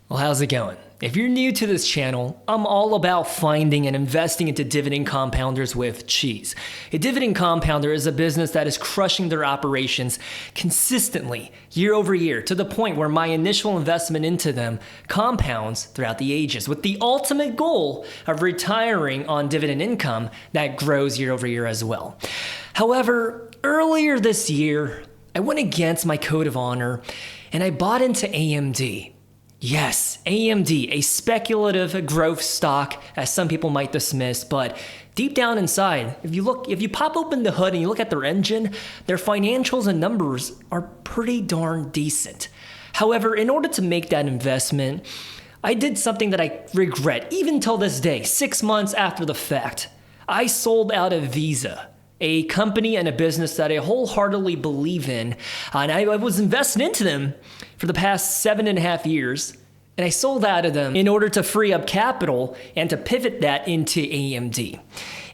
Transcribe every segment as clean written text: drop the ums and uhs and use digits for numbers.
Well, how's it going? If you're new to this channel, I'm all about finding and investing into dividend compounders with cheese. A dividend compounder is a business that is crushing their operations consistently year over year to the point where my initial investment into them compounds throughout the ages with the ultimate goal of retiring on dividend income that grows year over year as well. However, earlier this year, I went against my code of honor and I bought into AMD. Yes, AMD, a speculative growth stock, as some people might dismiss, but deep down inside, if you pop open the hood and you look at their engine, their financials and numbers are pretty darn decent. However, in order to make that investment, I did something that I regret, even till this day, 6 months after the fact. I sold out of Visa, a company and a business that I wholeheartedly believe in, and I was invested into them for the past 7.5 years, and I sold out of them in order to free up capital and to pivot that into AMD.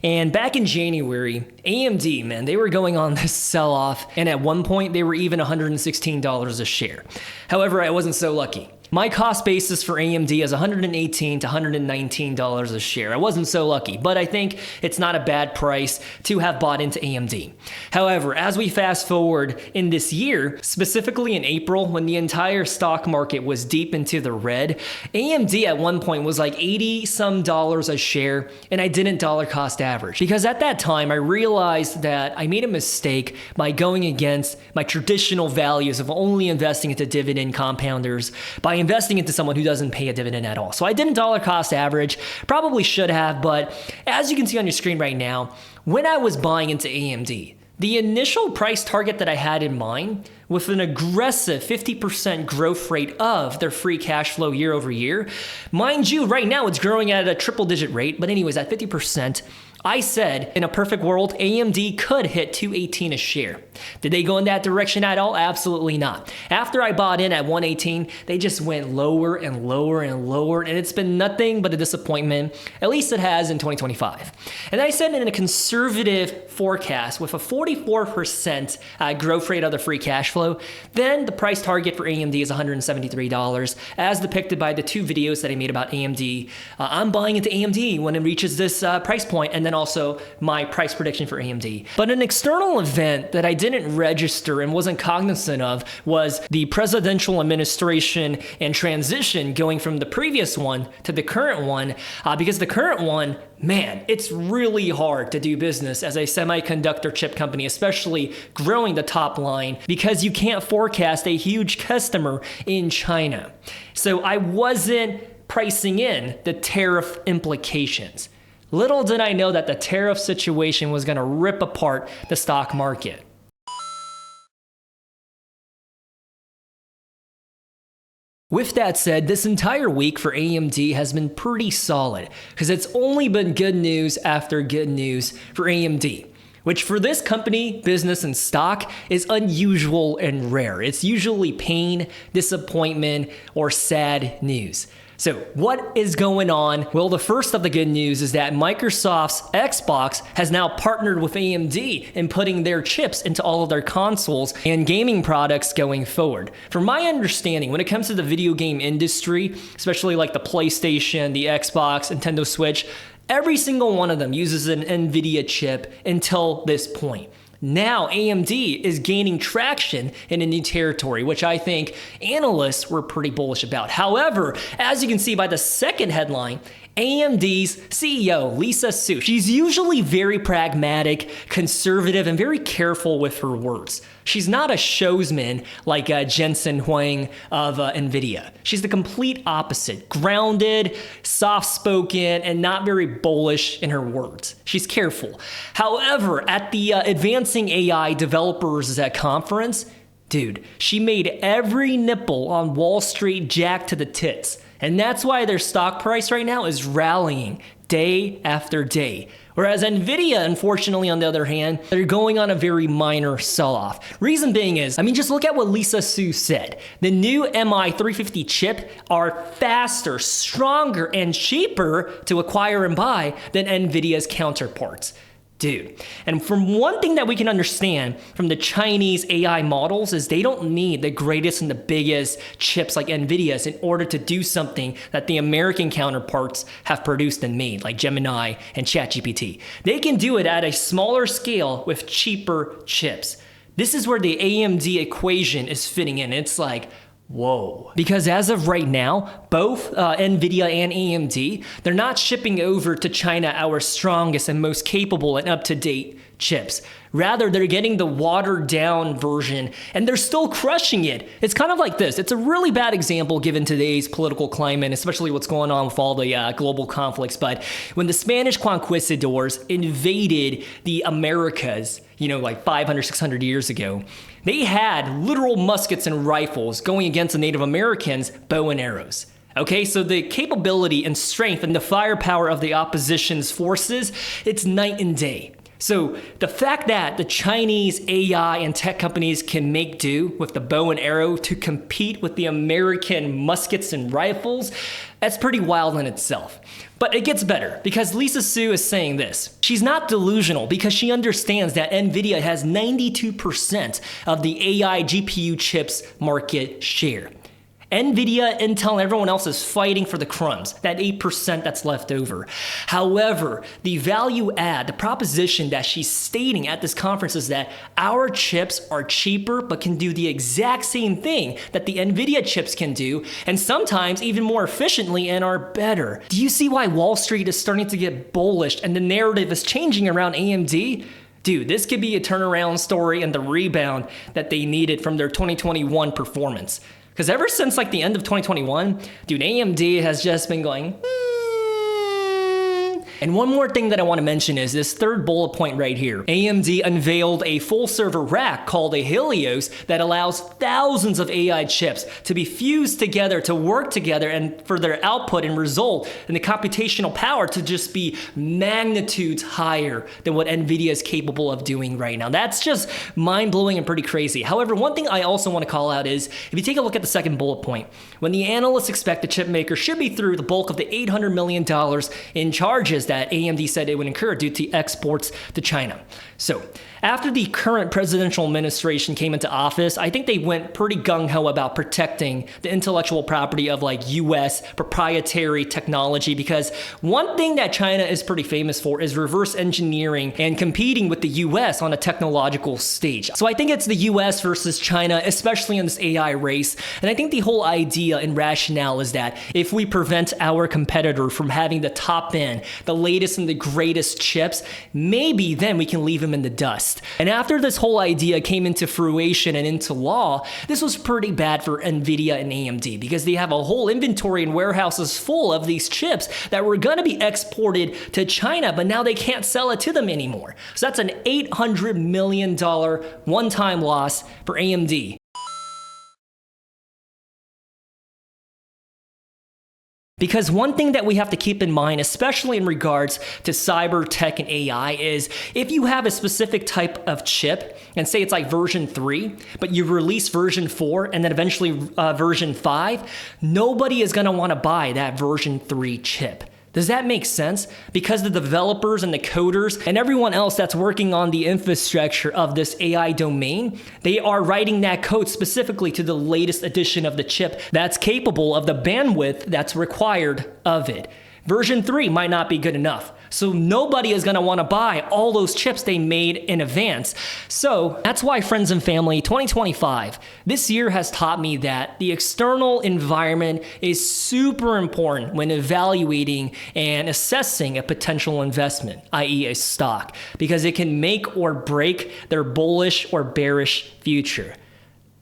And back in January, AMD, man, they were going on this sell-off, and at one point they were even $116 a share. However, I wasn't so lucky. My cost basis for AMD is $118 to $119 a share. I wasn't so lucky, but I think it's not a bad price to have bought into AMD. However, as we fast forward in this year, specifically in April, when the entire stock market was deep into the red, AMD at one point was like $80-some a share, and I didn't dollar cost average. Because at that time, I realized that I made a mistake by going against my traditional values of only investing into dividend compounders by investing into someone who doesn't pay a dividend at all. So I didn't dollar cost average, probably should have, but as you can see on your screen right now, when I was buying into AMD, the initial price target that I had in mind with an aggressive 50% growth rate of their free cash flow year over year, mind you, right now it's growing at a triple digit rate, but anyways, at 50%, I said, in a perfect world, AMD could hit $218 a share. Did they go in that direction at all? Absolutely not. After I bought in at $118, they just went lower and lower and lower, and it's been nothing but a disappointment, at least it has in 2025. And I said in a conservative forecast with a 44% growth rate of the free cash flow, then the price target for AMD is $173, as depicted by the 2 videos that I made about AMD. I'm buying into AMD when it reaches this price point, and then also my price prediction for AMD. But an external event that I didn't register and wasn't cognizant of was the presidential administration and transition going from the previous one to the current one, because the current one, man, it's really hard to do business as a semiconductor chip company, especially growing the top line, because you can't forecast a huge customer in China. So I wasn't pricing in the tariff implications. Little did I know that the tariff situation was going to rip apart the stock market. With that said, this entire week for AMD has been pretty solid because it's only been good news after good news for AMD, which for this company, business, and stock is unusual and rare. It's usually pain, disappointment, or sad news. So what is going on? Well, the first of the good news is that Microsoft's Xbox has now partnered with AMD in putting their chips into all of their consoles and gaming products going forward. From my understanding, when it comes to the video game industry, especially like the PlayStation, the Xbox, Nintendo Switch, every single one of them uses an NVIDIA chip until this point. Now AMD is gaining traction in a new territory, which I think analysts were pretty bullish about. However, as you can see by the second headline, AMD's CEO, Lisa Su, she's usually very pragmatic, conservative, and very careful with her words. She's not a showsman like Jensen Huang of NVIDIA. She's the complete opposite, grounded, soft-spoken, and not very bullish in her words. She's careful. However, at the Advancing AI Developers Conference, dude, she made every nipple on Wall Street jack to the tits. And that's why their stock price right now is rallying day after day. Whereas NVIDIA, unfortunately, on the other hand, they're going on a very minor sell-off. Reason being is, just look at what Lisa Su said. The new MI350 chip are faster, stronger, and cheaper to acquire and buy than NVIDIA's counterparts. Dude. And from one thing that we can understand from the Chinese AI models is they don't need the greatest and the biggest chips like NVIDIA's in order to do something that the American counterparts have produced and made, like Gemini and ChatGPT. They can do it at a smaller scale with cheaper chips. This is where the AMD equation is fitting in. It's like, whoa. Because as of right now, both NVIDIA and AMD, they're not shipping over to China our strongest and most capable and up-to-date chips. Rather, they're getting the watered down version and they're still crushing it. It's kind of like this. It's a really bad example given today's political climate, especially what's going on with all the global conflicts. But when the Spanish conquistadors invaded the Americas, like 500, 600 years ago, they had literal muskets and rifles going against the Native Americans' bow and arrows. Okay, so the capability and strength and the firepower of the opposition's forces, it's night and day. So the fact that the Chinese AI and tech companies can make do with the bow and arrow to compete with the American muskets and rifles, that's pretty wild in itself. But it gets better because Lisa Su is saying this. She's not delusional because she understands that NVIDIA has 92% of the AI GPU chips market share. NVIDIA, Intel, and everyone else is fighting for the crumbs, that 8% that's left over. However, the value add, the proposition that she's stating at this conference is that our chips are cheaper but can do the exact same thing that the NVIDIA chips can do, and sometimes even more efficiently and are better. Do you see why Wall Street is starting to get bullish and the narrative is changing around AMD? Dude, this could be a turnaround story and the rebound that they needed from their 2021 performance. Because ever since like the end of 2021, dude, AMD has just been going, And one more thing that I want to mention is this third bullet point right here. AMD unveiled a full server rack called a Helios that allows thousands of AI chips to be fused together, to work together, and for their output and result in the computational power to just be magnitudes higher than what NVIDIA is capable of doing right now. That's just mind-blowing and pretty crazy. However, one thing I also want to call out is, if you take a look at the second bullet point, when the analysts expect the chip maker should be through the bulk of the $800 million in charges that AMD said it would incur due to exports to China. So, after the current presidential administration came into office, I think they went pretty gung-ho about protecting the intellectual property of like US proprietary technology, because one thing that China is pretty famous for is reverse engineering and competing with the US on a technological stage. So I think it's the US versus China, especially in this AI race. And I think the whole idea and rationale is that if we prevent our competitor from having the top end, the latest and the greatest chips, maybe then we can leave them in the dust. And after this whole idea came into fruition and into law, this was pretty bad for NVIDIA and AMD, because they have a whole inventory and warehouses full of these chips that were going to be exported to China, but now they can't sell it to them anymore. So that's an $800 million one-time loss for AMD. Because one thing that we have to keep in mind, especially in regards to cyber tech and AI, is if you have a specific type of chip, and say it's like version 3, but you release version 4 and then eventually version 5, nobody is going to want to buy that version 3 chip. Does that make sense? Because the developers and the coders and everyone else that's working on the infrastructure of this AI domain, they are writing that code specifically to the latest edition of the chip that's capable of the bandwidth that's required of it. Version 3 might not be good enough. So nobody is going to want to buy all those chips they made in advance. So that's why, friends and family, 2025, this year has taught me that the external environment is super important when evaluating and assessing a potential investment, i.e. a stock, because it can make or break their bullish or bearish future.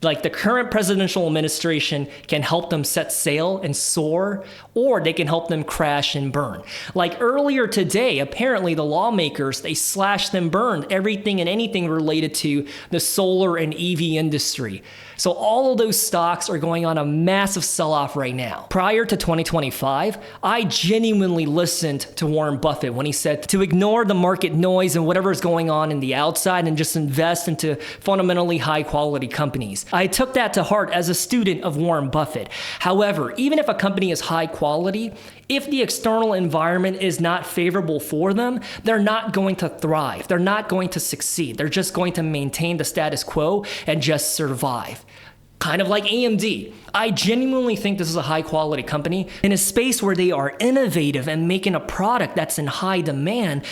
Like the current presidential administration can help them set sail and soar, or they can help them crash and burn. Like earlier today, apparently the lawmakers, they slashed and burned everything and anything related to the solar and EV industry. So all of those stocks are going on a massive sell-off right now. Prior to 2025, I genuinely listened to Warren Buffett when he said to ignore the market noise and whatever is going on in the outside and just invest into fundamentally high quality companies. I took that to heart as a student of Warren Buffett. However, even if a company is high quality, if the external environment is not favorable for them, they're not going to thrive. They're not going to succeed. They're just going to maintain the status quo and just survive. Kind of like AMD. I genuinely think this is a high quality company in a space where they are innovative and making a product that's in high demand.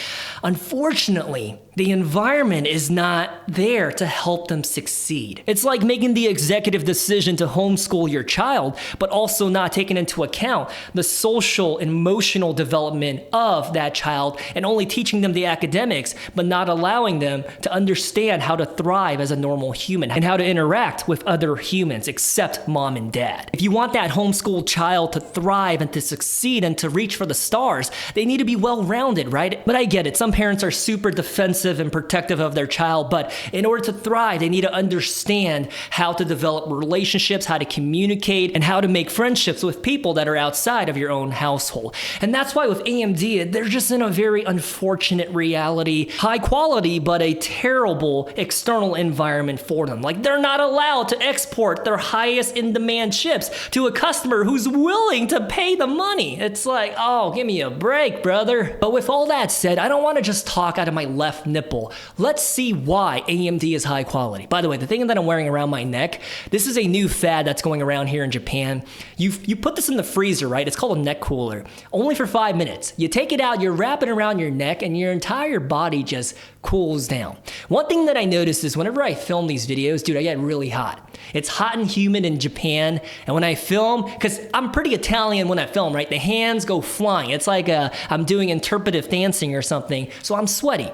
Unfortunately, the environment is not there to help them succeed. It's like making the executive decision to homeschool your child, but also not taking into account the social and emotional development of that child and only teaching them the academics, but not allowing them to understand how to thrive as a normal human and how to interact with other humans except mom and dad. If you want that homeschooled child to thrive and to succeed and to reach for the stars, they need to be well-rounded, right? But I get it. Some parents are super defensive and protective of their child, but in order to thrive, they need to understand how to develop relationships, how to communicate, and how to make friendships with people that are outside of your own household. And that's why with AMD, they're just in a very unfortunate reality, high quality, but a terrible external environment for them. Like, they're not allowed to export their highest in demand chips to a customer who's willing to pay the money. It's like, oh, give me a break, brother. But with all that said, I don't want to just talk out of my left nipple. Let's see why AMD is high quality. By the way, the thing that I'm wearing around my neck, this is a new fad that's going around here in Japan. You put this in the freezer, right? It's called a neck cooler. Only for 5 minutes. You take it out, you wrap it around your neck, and your entire body just cools down. One thing that I noticed is whenever I film these videos, dude, I get really hot. It's hot and humid in Japan, and when I film, because I'm pretty Italian when I film, right? The hands go flying. It's like I'm doing interpretive dancing or something, so I'm sweaty.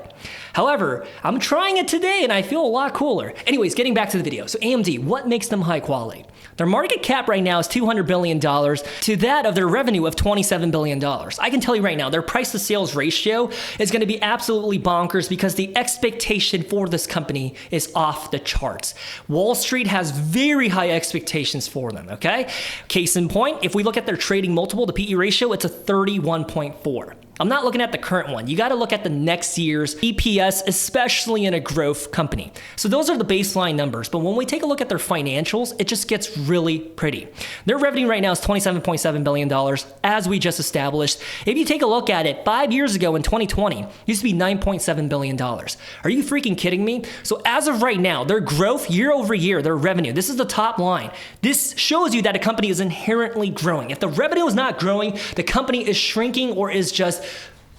However, I'm trying it today and I feel a lot cooler. Anyways, getting back to the video. So AMD, what makes them high quality? Their market cap right now is $200 billion to that of their revenue of $27 billion. I can tell you right now, their price to sales ratio is going to be absolutely bonkers because the expectation for this company is off the charts. Wall Street has very high expectations for them, okay? Case in point, if we look at their trading multiple, the PE ratio, it's a 31.4. I'm not looking at the current one. You got to look at the next year's EPS, especially in a growth company. So those are the baseline numbers. But when we take a look at their financials, it just gets really pretty. Their revenue right now is $27.7 billion, as we just established. If you take a look at it, 5 years ago in 2020, it used to be $9.7 billion. Are you freaking kidding me? So as of right now, their growth year over year, their revenue, this is the top line. This shows you that a company is inherently growing. If the revenue is not growing, the company is shrinking or is just,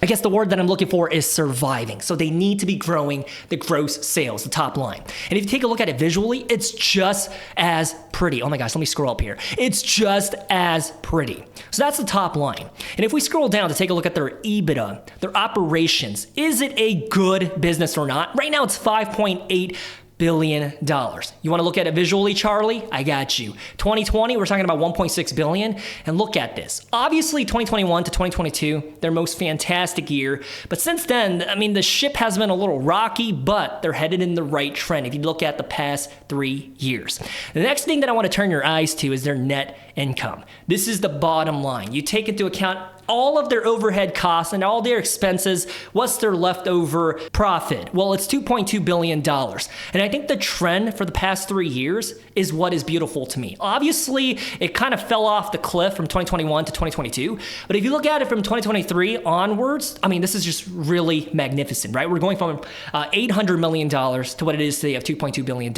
I guess the word that I'm looking for is surviving. So they need to be growing the gross sales, the top line. And if you take a look at it visually, it's just as pretty. Oh my gosh, let me scroll up here. It's just as pretty. So that's the top line. And if we scroll down to take a look at their EBITDA, their operations, is it a good business or not? Right now it's $5.8 billion. You want to look at it visually, Charlie? I got you. 2020, we're talking about 1.6 billion. And look at this. Obviously, 2021 to 2022, their most fantastic year. But since then, I mean, the ship has been a little rocky, but they're headed in the right trend if you look at the past 3 years. The next thing that I want to turn your eyes to is their net income. This is the bottom line. You take into account all of their overhead costs and all their expenses. What's their leftover profit? Well, it's $2.2 billion. And I think the trend for the past 3 years is what is beautiful to me. Obviously, it kind of fell off the cliff from 2021 to 2022. But if you look at it from 2023 onwards, I mean, this is just really magnificent, right? We're going from $800 million to what it is today of $2.2 billion.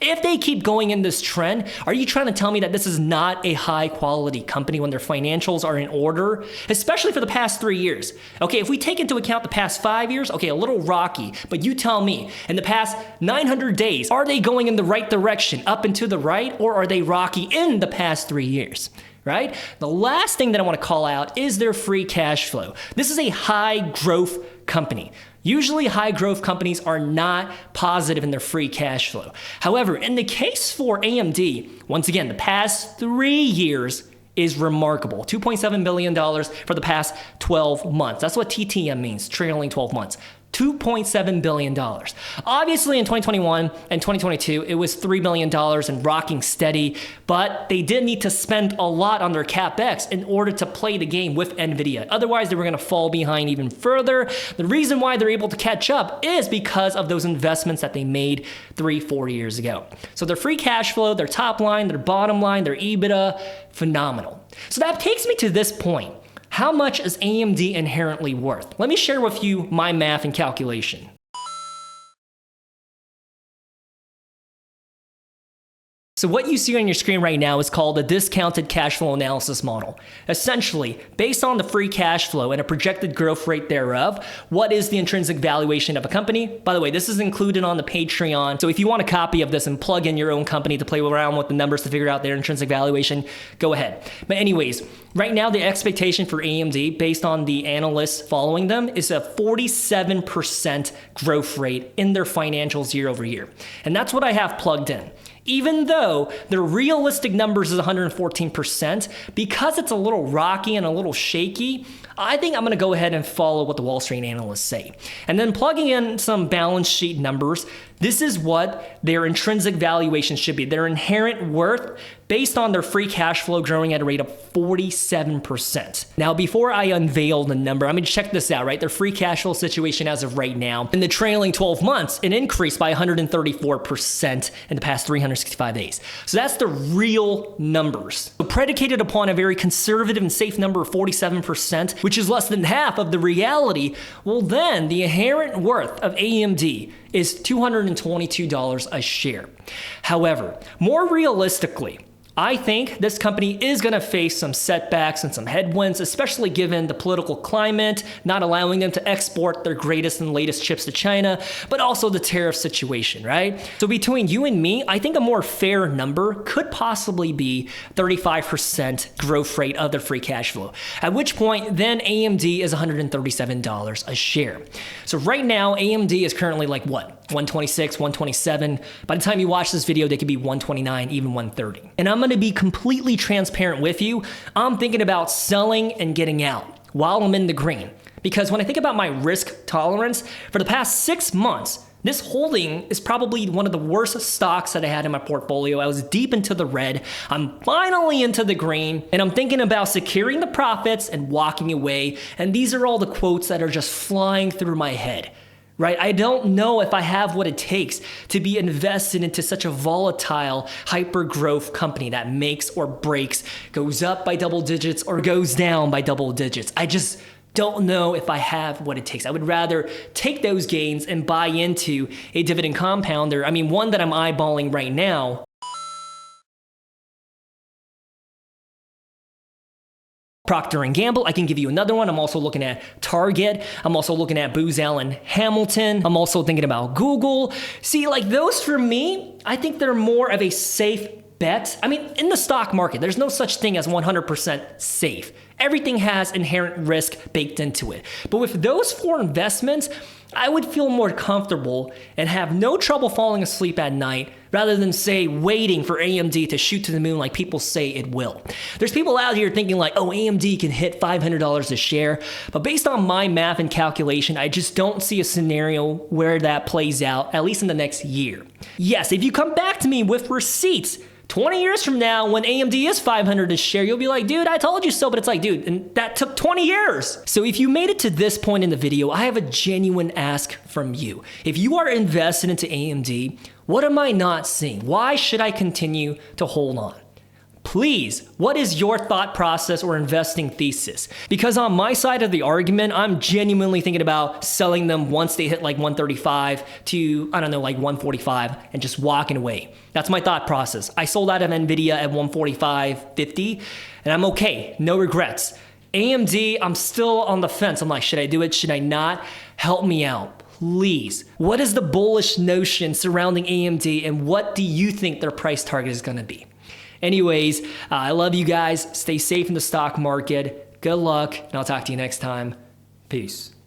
If they keep going in this trend, are you trying to tell me that this is not a high quality company when their financials are in order? Especially for the past 3 years. Okay, if we take into account the past 5 years, okay, a little rocky, but you tell me, in the past 900 days, are they going in the right direction, up and to the right, or are they rocky in the past 3 years? Right? The last thing that I want to call out is their free cash flow. This is a high growth company. Usually high growth companies are not positive in their free cash flow. However, in the case for AMD, once again, the past 3 years is remarkable. $2.7 billion for the past 12 months. That's what TTM means, trailing 12 months. $2.7 billion. Obviously, in 2021 and 2022, it was $3 billion and rocking steady, but they did need to spend a lot on their CapEx in order to play the game with NVIDIA. Otherwise, they were going to fall behind even further. The reason why they're able to catch up is because of those investments that they made 3-4 years ago. So their free cash flow, their top line, their bottom line, their EBITDA, phenomenal. So that takes me to this point. How much is AMD inherently worth? Let me share with you my math and calculation. So what you see on your screen right now is called a discounted cash flow analysis model. Essentially, based on the free cash flow and a projected growth rate thereof, what is the intrinsic valuation of a company? By the way, this is included on the Patreon. So if you want a copy of this and plug in your own company to play around with the numbers to figure out their intrinsic valuation, go ahead. But anyways, right now the expectation for AMD, based on the analysts following them, is a 47% growth rate in their financials year over year. And that's what I have plugged in. Even though the realistic numbers is 114%, because it's a little rocky and a little shaky, I think I'm going to go ahead and follow what the Wall Street analysts say. And then plugging in some balance sheet numbers, this is what their intrinsic valuation should be, their inherent worth based on their free cash flow growing at a rate of 47%. Now, before I unveil the number, I mean, check this out, right? Their free cash flow situation as of right now, in the trailing 12 months, it increased by 134% in the past 365 days. So that's the real numbers. So predicated upon a very conservative and safe number of 47%, which is less than half of the reality, well then the inherent worth of AMD is $222 a share. However, more realistically, I think this company is going to face some setbacks and some headwinds, especially given the political climate, not allowing them to export their greatest and latest chips to China, but also the tariff situation, right? So between you and me, I think a more fair number could possibly be 35% growth rate of their free cash flow, at which point then AMD is $137 a share. So right now, AMD is currently like what? 126, 127. By the time you watch this video, they could be 129, even 130. And I'm going to be completely transparent with you. I'm thinking about selling and getting out while I'm in the green. Because when I think about my risk tolerance, for the past 6 months, this holding is probably one of the worst stocks that I had in my portfolio. I was deep into the red. I'm finally into the green, and I'm thinking about securing the profits and walking away. And these are all the quotes that are just flying through my head. Right? I don't know if I have what it takes to be invested into such a volatile, hyper-growth company that makes or breaks, goes up by double digits or goes down by double digits. I just don't know if I have what it takes. I would rather take those gains and buy into a dividend compounder. I mean, one that I'm eyeballing right now. Procter & Gamble, I can give you another one. I'm also looking at Target. I'm also looking at Booz Allen Hamilton. I'm also thinking about Google. See, like those for me, I think they're more of a safe bet. I mean, in the stock market, there's no such thing as 100% safe. Everything has inherent risk baked into it. But with those 4 investments, I would feel more comfortable and have no trouble falling asleep at night rather than, say, waiting for AMD to shoot to the moon like people say it will. There's people out here thinking like, oh, AMD can hit $500 a share. But based on my math and calculation, I just don't see a scenario where that plays out, at least in the next year. Yes, if you come back to me with receipts, 20 years from now, when AMD is $500 a share, you'll be like, dude, I told you so. But it's like, dude, and that took 20 years. So if you made it to this point in the video, I have a genuine ask from you. If you are invested into AMD, what am I not seeing? Why should I continue to hold on? Please, what is your thought process or investing thesis? Because on my side of the argument, I'm genuinely thinking about selling them once they hit like 135 to, I don't know, like 145 and just walking away. That's my thought process. I sold out of NVIDIA at 145.50 and I'm okay, no regrets. AMD, I'm still on the fence. I'm like, should I do it? Should I not? Help me out. Please. What is the bullish notion surrounding AMD and what do you think their price target is going to be? Anyways, I love you guys. Stay safe in the stock market. Good luck, and I'll talk to you next time. Peace.